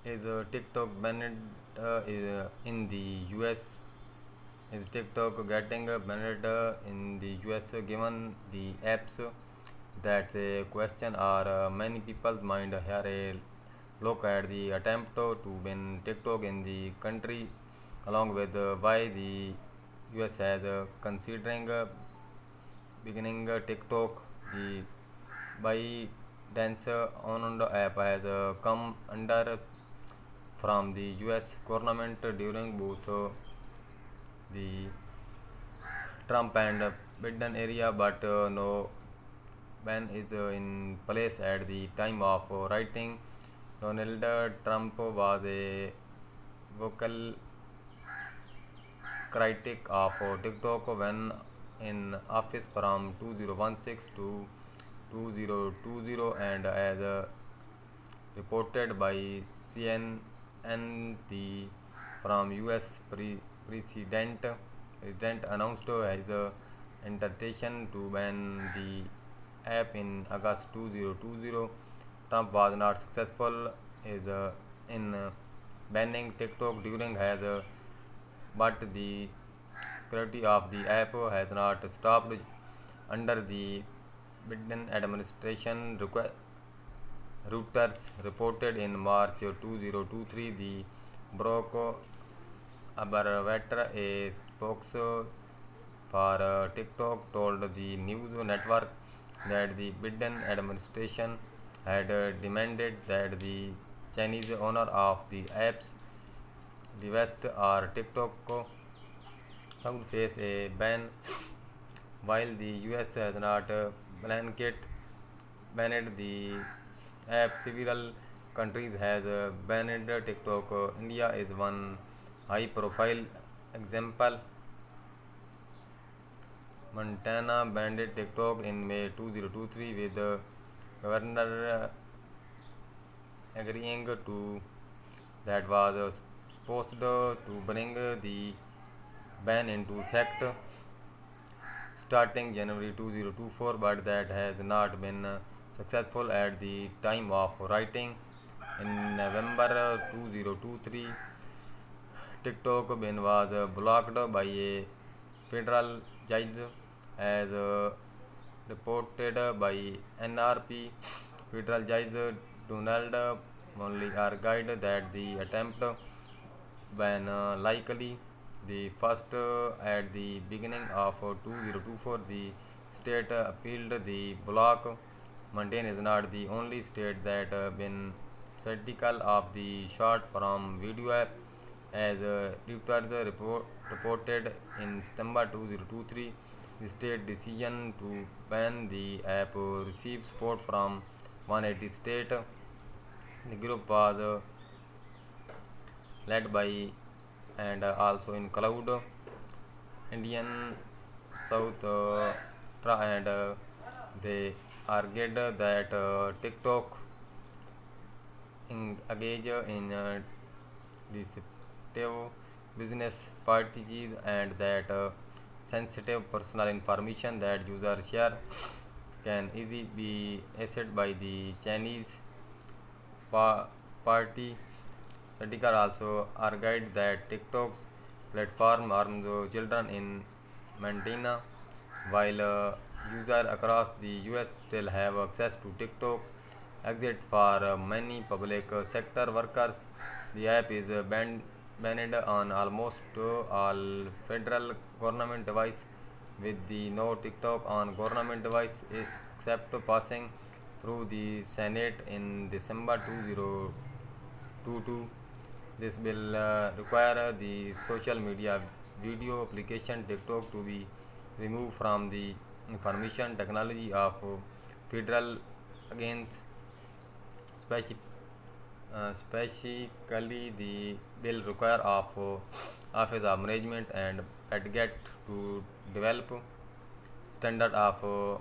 Is TikTok banned in the US? Is TikTok getting banned in the US given the apps? That's a question or many people's mind. Here a look at the attempt to ban TikTok in the country along with why the US has considering beginning TikTok. The ByteDance owned app has come under from the US government during both the Trump and Biden area, but no ban is in place at the time of writing. Donald Trump was a vocal critic of TikTok when in office from 2016 to 2020, and as reported by CNN, the from US president announced his intention to ban the app in August 2020. Trump was not successful in banning TikTok during his but the security of the app has not stopped under the Biden administration. Reuters reported in March 2023 the Barack Observer, a spokesman for TikTok, told the news network that the Biden administration had demanded that the Chinese owner of the apps, Divest or TikTok, would face a ban, while the US has not blanket banned the app. Several countries has banned TikTok. India is one high-profile example. Montana banned TikTok in May 2023 with the governor agreeing to that was supposed to bring the ban into effect starting January 2024, but that has not been successful at the time of writing. In November 2023, TikTok ban was blocked by a federal judge as reported by NRP. Federal Judge Donald Monley argued that the attempt ban likely the first at the beginning of 2024. The state appealed the block. Montana is not the only state that been critical of the short form video app, as Reuters reported in September 2023. The state decision to ban the app received support from 180 states. The group was led by and also include Indian South and they argued that TikTok engage in deceptive business practices and that sensitive personal information that users share can easily be accessed by the Chinese party. Critics also argued that TikTok's platform harms children in Montana, while users across the US still have access to TikTok. Exit for many public sector workers. The app is banned on almost all federal government devices, with the no TikTok on government device except passing through the Senate in December 2022. This will require the social media video application TikTok to be removed from the information technology of federal against specifically the bill require of Office of Management and Budget to develop standard of